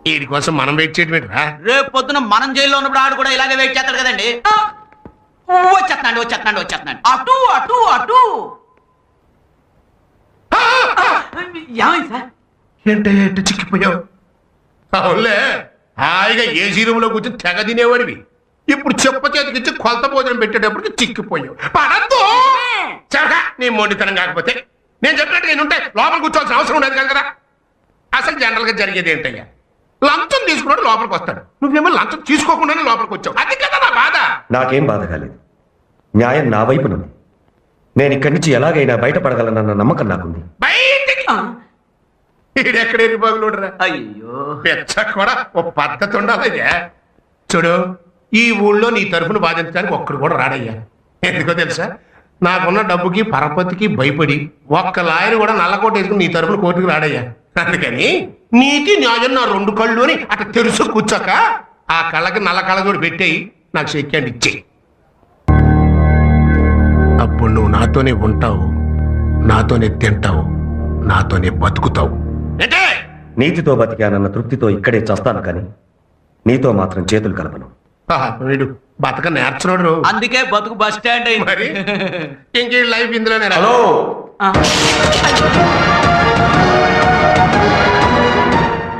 వీడి కోసం మనం వెయిట్ చేయడం రేపు పొద్దున మనం జైల్లో ఉన్నప్పుడు ఆడు కూడా ఇలాగే వెయిట్ చేస్తాడు కదండి. వచ్చేస్తున్నాడు. అటు అటు అటు. ఏమైంది సార్? ఏంటంటే చిక్కిపోయావు? అవునులే, హాయిగా ఏసీ రూమ్ లో కూర్చొని తెగ తినేవాడివి. ఇప్పుడు చెప్ప చేతికిచ్చి కొలత భోజనం పెట్టేటప్పటికి చిక్కిపోయావు. పడద్దు చరగా నీ మొండితనం. కాకపోతే నేను చెప్పినట్టుగా ఉంటే లోపల కూర్చోవాల్సిన అవసరం ఉండదు కదా. అసలు జనరల్ గా జరిగేది ఏంటయ్యా, లంచం తీసుకున్నాడు లోపలికి వస్తాడు, నువ్వేమో లంచం తీసుకోకుండానే లోపలికి వచ్చావు. అది కదా నా బాధ. నాకేం బాధ కాలేదు, న్యాయం నా వైపునుంది. నేను ఇక్కడి నుంచి ఎలాగైనా బయటపడగలనన్న నమ్మకం నాకుంది. బయటికి ఎక్కడే బాగులోడరా. అయ్యో పెచ్చ కూడా ఓ పద్ధతి ఉండాలయ్యా. చూడు, ఈ ఊళ్ళో నీ తరఫున బాధించడానికి ఒక్కడు కూడా రాడయ్యా. ఎందుకో తెలుసా, నాకున్న డబ్బుకి పరపతికి భయపడి ఒక్క లాయర్ కూడా నల్లకోట వేసుకుని నీ తరఫున కోర్టుకు రాడయ్యా. అందుకని నీతి న్యాయం నా రెండు కళ్ళు అని అట్లా తెలుసు కూర్చోక ఆ కళ్ళకి నల్ల కళ్ళజోడు పెట్టేయి, నాకు చెక్కండి ఇచ్చేయి. అప్పుడు నువ్వు నాతోనే ఉంటావు, నాతోనే తింటావు, నాతోనే బతుకుతావు. నీతితో బతికానన్న తృప్తితో ఇక్కడే చస్తాను, కానీ నీతో మాత్రం చేతులు కలపను. వీడు బతక నేర్చున్నాడు, అందుకే బతుకు బస్ స్టాండ్ అయింది. మరి ఇంకే లైఫ్ ఇందులోనే. హలో,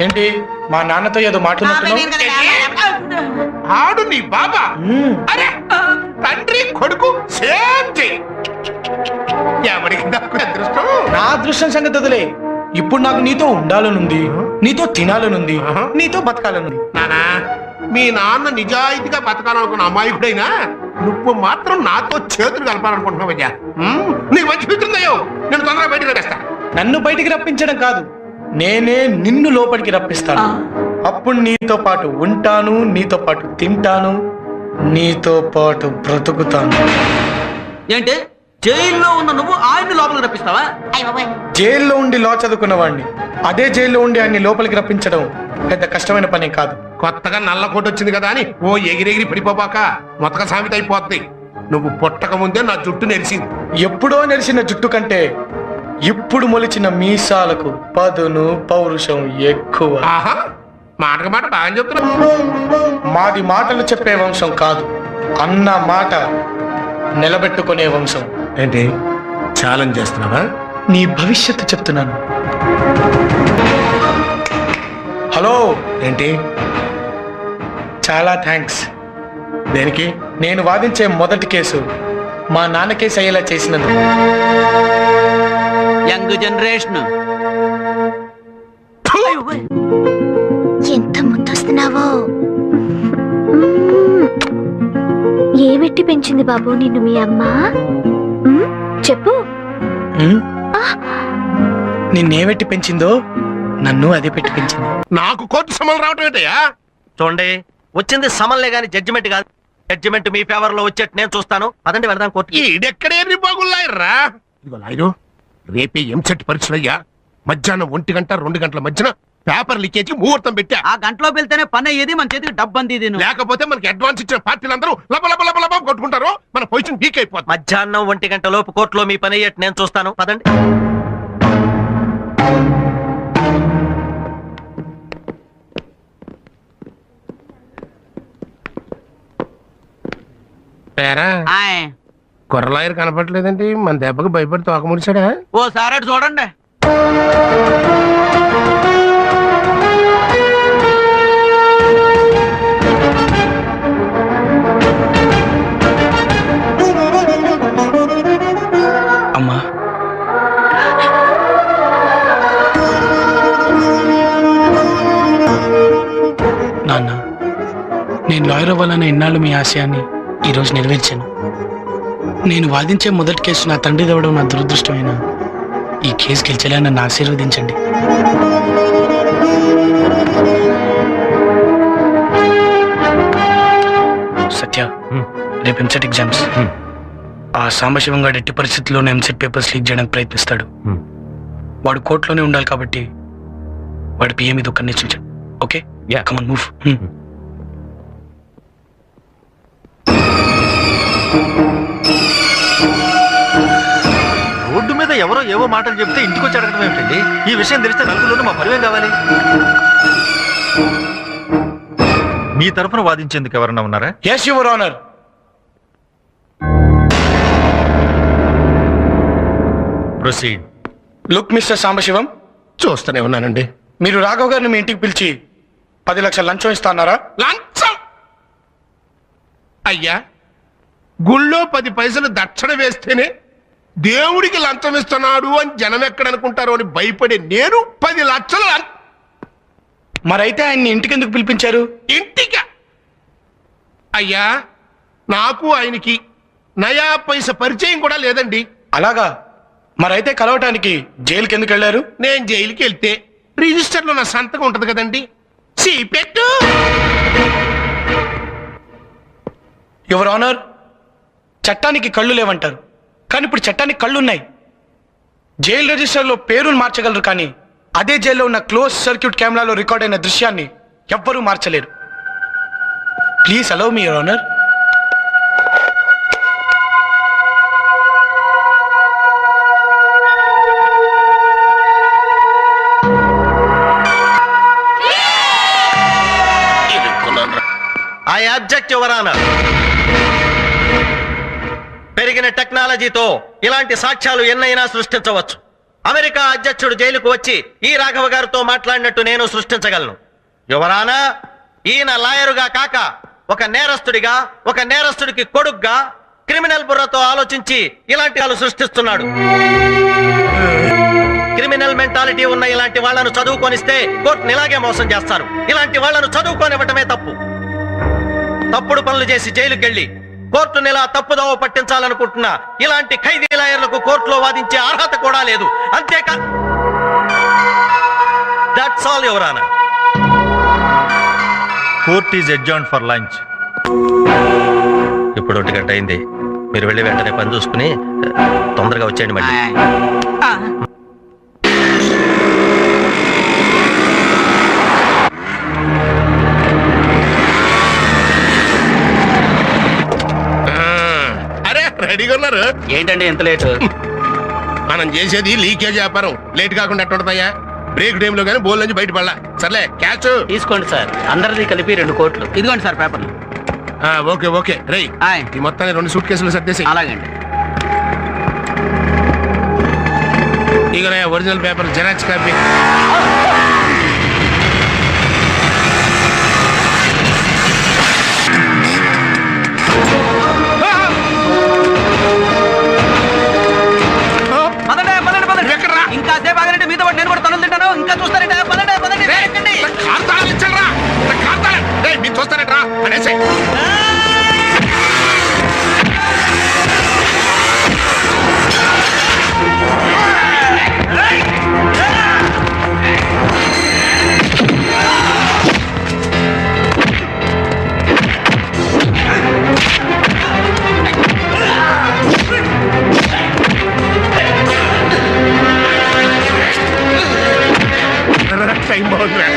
ఏంటి మా నాన్నతో ఏదో మాట్లాడుతున్నావు? ఆడు నీ బాబా? అరే తండ్రి కొడుకు సేమ్ చెయ్యి. ఎవరికి దక్కు అదృష్టం? నా అదృష్టం సంగతి వదిలే. ఇప్పుడు నాకు నీతో ఉండాలనుంది, నీతో తినాలనుంది, నీతో బతకాలనుంది. నానా, మీ నాన్న నిజాయితీగా బతకాలనుకున్న అమాయకుడైనా నువ్వు మాత్రం నాతో చేతులు కలపాలనుకుంటున్నావయ్యా. నీకు మంచి ఫిక్రుందయ్యో, నేను తొందరగా బయటకు రప్పిస్తా. నన్ను బయటికి రప్పించడం కాదు, నేనే నిన్ను లోపలికి రప్పిస్తాను. అప్పుడు నీతో పాటు ఉంటాను, నీతో పాటు తింటాను, నీతో పాటు బ్రతుకుతాను. ఏంటి జైల్లో ఉన్న నువ్వు ఆయన్ని లోపలికి రప్పిస్తావా? జైల్లో ఉండి లా చదువుకున్న వాడిని అదే జైల్లో ఉండి ఆయన్ని లోపలికి రప్పించడం పెద్ద కష్టమైన పని కాదు. కొత్తగా నల్ల కోట వచ్చింది కదా అని ఓ ఎగిరెగిరి పడిపోబాక మొత్తగా సామెత అయిపోద్ది. నువ్వు పుట్టక ముందే నా జుట్టు నెరిసింది. ఎప్పుడో నెరిసిన జుట్టు కంటే ఇప్పుడు మొలిచిన మీసాలకు పదును పౌరుషం ఎక్కువ. ఆహా, మాటకు మాట బాగా చెప్తున్నా. మాది మాటలు చెప్పే వంశం కాదు, అన్న మాట నిలబెట్టుకునే వంశం. ఏంటి ఛాలెంజ్ చేస్తున్నావా? నీ భవిష్యత్తు చెప్తున్నాను. హలో, ఏంటి? చాలా థ్యాంక్స్. దేనికి? నేను వాదించే మొదటి కేసు మా నాన్న కేసు అయ్యేలా చేసినందుకు. Young generation. ఎంత ముద్దొస్తున్నావో. ఏ వెట్టి పెంచింది బాబు నిన్ను మీ అమ్మ? చెప్పు. నిన్నేవెట్టి పెంచిందో నన్ను అదే పెట్టి పెంచింది. నాకు కోర్టు సమయం రావటం ఏంటయ్యా? చూడండి, వచ్చింది సమన్లే గాని జడ్జిమెంట్ కాదు. జడ్జిమెంట్ మీ ఫేవర్ లో వచ్చేట్టు నేను చూస్తాను. అదండి వెళ్దాం కోర్టు. ఈడెక్కడే బాగున్నాయర్రా. ఇదిగో లాయరు, రేపే ఎంసెట్ పరీక్షలయ్యా. మధ్యాహ్నం 1 గంట 2 గంటల మధ్యన పేపర్ లీకేజ్ ముహూర్తం పెట్టా. ఆ గంటలో వెళ్తేనే పని అయ్యేది, మన చేతికి డబ్బు అంది. లేకపోతే మనకి అడ్వాన్స్ ఇచ్చిన పార్టీలందరూ లబ లబ లబ లబ కొట్టుకుంటారు, మన పొజిషన్ వీక్ అయిపోతుంది. మధ్యాహ్నం 1 గంట లోపు కోర్టులో మీ పని అయ్యేట్టు నేను చూస్తాను. పదండి. కుర్రలాయర్ కనపడలేదండి. మన దెబ్బకి భయపడి తోక ముడిచాడా? ఓ సార్ అటు చూడండి. అమ్మా, నాన్న, నేను లాయర్ అవ్వాలన్న ఇన్నాళ్ళు మీ ఆశయాన్ని ఈరోజు నెరవేర్చాను. నేను వాదించే మొదటి కేసు నా తండ్రి దవ్వడం నా దురదృష్టమైన ఈ కేసు గెలిచేలా నన్ను ఆశీర్వదించండి. సత్య, రేపు ఎంసెట్ ఎగ్జామ్స్. ఆ సాంబశివం గారు ఎట్టి పరిస్థితుల్లోనే ఎంసెట్ పేపర్స్ లీక్ చేయడానికి ప్రయత్నిస్తాడు. వాడు కోర్టులోనే ఉండాలి కాబట్టి వాడి పిఏ మీద ఒక్క నిశ్చించండి. Okay, come on move. Road మీద ఎవరో ఏవో మాటలు చెప్తే ఇంటికి వచ్చి అడగడం ఏమిటండి? ఈ విషయం తెలిస్తే నలుగురు మా పరివేం కావాలి. మీ తరఫున వాదించేందుకు ఎవరన్నా ఉన్నారా? Yes your honour. Proceed. Look mister Sambasivam, చూస్తూనే ఉన్నానండి. మీరు రాఘవ్ గారిని మీ ఇంటికి పిలిచి 10 లక్షల లంచం ఇస్తాన్నారా? లంచం! అయ్యా, గుళ్ళో 10 పైసలు దక్షిణ వేస్తేనే దేవుడికి లంచం ఇస్తున్నాడు అని జనం ఎక్కడనుకుంటారో అని భయపడే నేను 10 లక్షలు మరైతే ఆయన్ని ఇంటికి ఎందుకు పిలిపించారు? ఇంటిక అయ్యా, నాకు ఆయనకి నయా పైస పరిచయం కూడా లేదండి. అలాగా? మరైతే కలవటానికి జైలుకి ఎందుకు వెళ్ళారు? నేను జైలుకి వెళ్తే రిజిస్టర్లో నా సంతకం ఉంటది కదండి. పెట్టు. యువర్ ఆనర్, చట్టానికి కళ్ళు లేవంటారు, కానీ ఇప్పుడు చట్టానికి కళ్ళున్నాయి. జైలు రిజిస్టర్లో పేరును మార్చగలరు, కానీ అదే జైల్లో ఉన్న క్లోజ్ సర్క్యూట్ కెమెరాలో రికార్డ్ అయిన దృశ్యాన్ని ఎవ్వరూ మార్చలేరు. Please allow me your honour. I object your honour. పెరిగిన టెక్నాలజీతో ఇలాంటి సాక్ష్యాలు ఎన్నైనా సృష్టించవచ్చు. అమెరికా అధ్యక్షుడు జైలుకు వచ్చి ఈ రాఘవ గారితో మాట్లాడినట్టు నేను సృష్టించగలను. యువర్ ఆనర్, ఈయన లాయరుగా కాక ఒక నేరస్తుడిగా, ఒక నేరస్తుడికి కొడుగ్గా క్రిమినల్ బుర్రతో ఆలోచించి ఇలాంటి వాళ్ళు సృష్టిస్తున్నాడు. క్రిమినల్ మెంటాలిటీ ఉన్న ఇలాంటి వాళ్లను చదువుకొనిస్తే కోర్టుని ఇలాగే మోసం చేస్తారు. ఇలాంటి వాళ్లను చదువుకోనివ్వటమే తప్పు. తప్పుడు పనులు చేసి జైలుకెళ్లి కోర్టుని ఇలా తప్పుదోవ పట్టించాలనుకుంటున్నా ఇలాంటి ఖైదీ లాయర్లకు కోర్టులో వాదించే అర్హత కూడా లేదు. అంతేకా, that's all your honour. Court is adjourned for lunch. ఇప్పుడు 1 గంట అయింది. మీరు వెళ్ళి వెంటనే పని చూసుకుని తొందరగా వచ్చేయండి మళ్ళీ. అరే, రెడీగా ఉన్నారు? ఏంటండి ఎంత లేటు? మనం చేసేది లీకేజ్ వ్యాపారం. లేట్ కాకుండా ఎట్టుంటదయ్యా? బ్రేక్ టైమ్ లో కానీ బోల్ నుంచి బయట పడలా. సర్లే, క్యాచ్ తీసుకోండి సార్, అందరిది కలిపి 2 కోట్లు. ఇదిగోండి సార్ పేపర్లు. Okay okay. రై, ఆయ్. ఈ మొత్తాన్ని 2 సూట్ కేసులు సర్దేసి. అలాగండి. ఇక ఒరిజినల్ పేపర్ జెరాక్స్ కాపీ. ఇంకా సేపు ఆగండి, మీతో పాటు నేను కూడా తనులు తింటాను. ఇంకా చూస్తారంటే పదండి పదండి. కార్తాళాలు ఇచ్చారా? కార్తాళాలు మీరు చూస్తారంటరా అనేసి. టైం బాగుందిరా.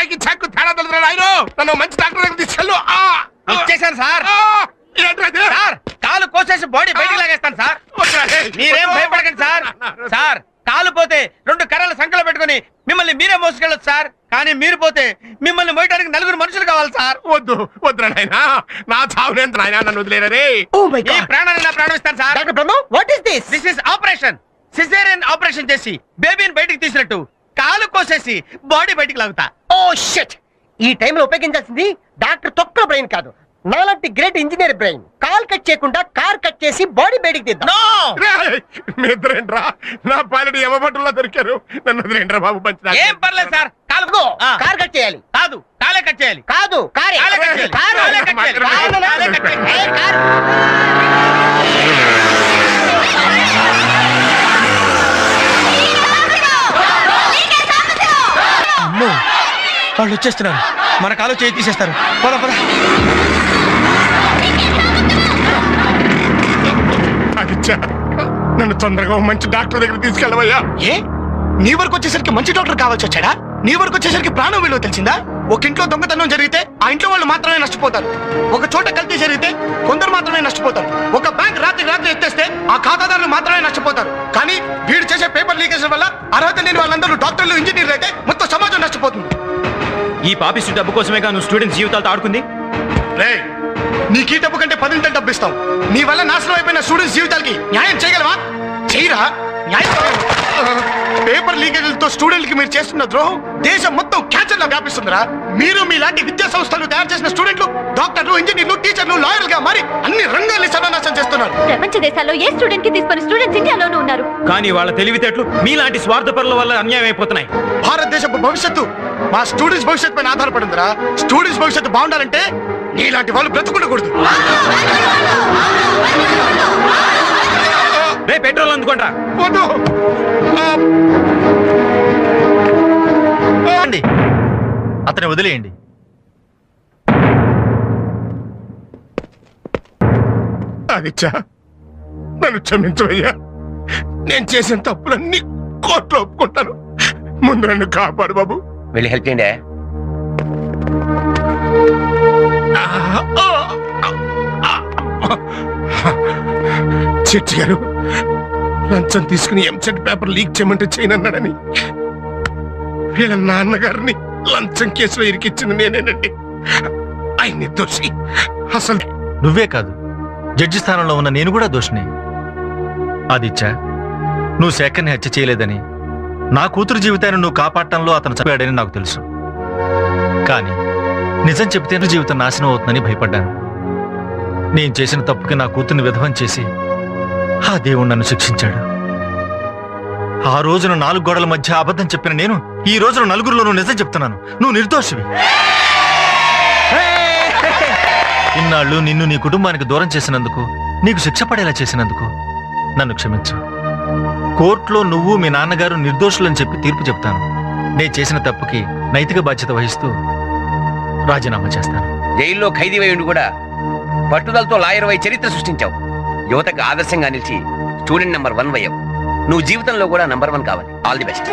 రాయికి చెక్కు తేడా తెలుసు ఆయన నన్ను మంచి డాక్టర్ దగ్గర తీసుకెళ్ళు ఇచ్చేసాను సార్. ఏంటది? సార్ కాలు కోసేసి బాడీ బయటికి లాగేస్తాను సార్. మీరేం భయపడకండి సార్. సార్ కాలు పోతే 2 కర్రలు సంకలో పెట్టుకుని మిమ్మల్ని మీరే మోసుకెళ్ళొచ్చు సార్. కానీ మీరు పోతే మిమ్మల్ని మోయడానికి 4 మనుషులు కావాలి సార్. వద్దు వద్దురా నాయనా, నా చావునేంత నాయనా, నన్ను వదిలేరే. ఈ ప్రాణాన్ని నా ప్రాణం ఇస్తాను sir. Doctor Brahma, what is this? This is operation. Caesarean operation చేసి బేబీని బయటికి తీసినట్టు కాలు కోసేసి బాడీ బయటికి లాగుతా. Oh shit! ఈ టైంలో ఉపయోగించాల్సింది డాక్టర్ తొక్కల బ్రెయిన్ కాదు, నాలాంటి great engineer brain. Call cut చేయకుండా కార్ కట్ చేసి బాడీ బయటికి తీద్దాం. మీ ఇద్దరేంట్రా నా పాలెడు యమభటుల్లో దొరికారు, నన్ను వదిలేంట్రా బాబు. మంచి ఏం పర్లేదు సార్. కాలు కార్ కట్ చేయాలి. కాదు కాలే కట్ చేయాలి. కాదు కారే. కాలే కట్ చేయాలి. కారు. కాలే కట్ చేయాలి. కారు. కాలే కట్ చేయాలి. ఏ, కారు. అమ్మో వాళ్ళు వచ్చేస్తున్నారు. మన కాలు చేయి తీసేస్తారు. పద పద. ఆదిత్య, నన్ను తొందరగా ఓ మంచి డాక్టర్ దగ్గర తీసుకెళ్ళవయ్యా. ఏ నీ వరకు వచ్చేసరికి మంచి డాక్టర్ కావాల్సి వచ్చాడా? నీ వరకు వచ్చేసరికి ప్రాణం విలువ తెలిసిందా? ఒక ఇంట్లో దొంగతనం జరిగితే ఆ ఇంట్లో వాళ్ళు మాత్రమే నష్టపోతారు. ఒక చోట కల్తీ జరిగితే కొందరు మాత్రమే నష్టపోతారు. ఒక బ్యాంక్ రాత్రి ఎత్తేస్తే ఆ ఖాతాదారులు మాత్రమే నష్టపోతారు. కానీ వీడు చేసే పేపర్ లీకేజ్ వల్ల అర్హత లేని వాళ్ళందరూ డాక్టర్లు, ఇంజనీర్లు అయితే మొత్తం సమాజం నష్టపోతుంది. ఈ పాపిస్టు డబ్బు కోసమేగా నువ్వు స్టూడెంట్స్ జీవితాలతో ఆడుకుంది. రేయ్, నీకు ఈ డబ్బు కంటే 10 డబ్బు ఇస్తాం. నీ వల్ల నాశనం అయిపోయిన స్టూడెంట్స్ జీవితాలకి న్యాయం చేయగలవా? చేయరా? న్యాయం పేపర్ లీకేజీలతో స్టూడెంట్లకి మీరు చేస్తున్న ద్రోహం దేశం మొత్తం క్యాన్సర్ లా వ్యాపిస్తుందిరా. మీరు మీలాంటి విద్యా సంస్థలు తయారు చేసిన స్టూడెంట్లు డాక్టర్లు, ఇంజనీర్లు, టీచర్లు, లాయర్లుగా మారి అన్ని రంగాల్ని సర్వనాశనం చేస్తున్నారు. ప్రపంచ దేశాల్లో ఏ స్టూడెంట్ కి తీసుకుని స్టూడెంట్స్ ఇండియాలోనూ ఉన్నారు. కానీ వాళ్ళ తెలివితేటలు మీలాంటి స్వార్థపరుల వల్ల అన్యాయం అయిపోతున్నాయి. భారతదేశపు భవిష్యత్తు మా స్టూడెంట్స్ భవిష్యత్తు పైన ఆధారపడిందిరా. స్టూడెంట్స్ భవిష్యత్తు బాగుండాలంటే నీలాంటి వాళ్ళు బ్రతుకుండకూడదు. రే పెట్రోల్ అందుకుంటా. వద్దు. అతన్ని వదిలేయండి. ఆదిత్య, నన్ను క్షమించవయ్యా. నేను చేసిన తప్పులన్నీ కోర్టులో ఒప్పుకుంటాను. ముందు నన్ను కాపాడు బాబు. వెళ్ళి హెల్ప్ చేయండి. చెట్టి గారు లంచం తీసుకుని ఎంసెట్ పేపర్ లీక్ చేయమంటే చేయనన్నాడని వీళ్ళ నాన్నగారిని లంచం కేసులో ఇరికిచ్చింది నేనేనండి. ఆయన దోషి. అసలు నువ్వే కాదు, జడ్జి స్థానంలో ఉన్న నేను కూడా దోషిని. ఆదిత్య, నువ్వు శేఖర్ని హత్య చేయలేదని, నా కూతురు జీవితాన్ని నువ్వు కాపాడటంలో అతను చంపాడని నాకు తెలుసు. కానీ నిజం చెప్తేనే జీవితం నాశనం అవుతుందని భయపడ్డాను. నేను చేసిన తప్పుకి నా కూతుర్ని విధవం చేసి ఆ దేవుడు నన్ను శిక్షించాడు. ఆ రోజున 4 గోడల మధ్య అబద్ధం చెప్పిన నేను ఈ రోజున నలుగురిలోనూ నిజం చెప్తున్నాను. నువ్వు నిర్దోషివి. ఇన్నాళ్ళు నిన్ను నీ కుటుంబానికి దూరం చేసినందుకు, నీకు శిక్ష పడేలా చేసినందుకు నన్ను క్షమించు. కోర్టులో నువ్వు మీ నాన్నగారు నిర్దోషులని చెప్పి తీర్పు చెప్తాను. నేను చేసిన తప్పుకి నైతిక బాధ్యత వహిస్తూ రాజీనామా చేస్తాను. జైల్లో ఖైదీ ఉండి కూడా పట్టుదలతో లాయర్ వై చరిత్ర సృష్టించావు. యువతకు ఆదర్శంగా నిలిచి స్టూడెంట్ నెంబర్ 1 అయ్యావు. నువ్వు జీవితంలో కూడా నంబర్ 1 కావాలి. All the best.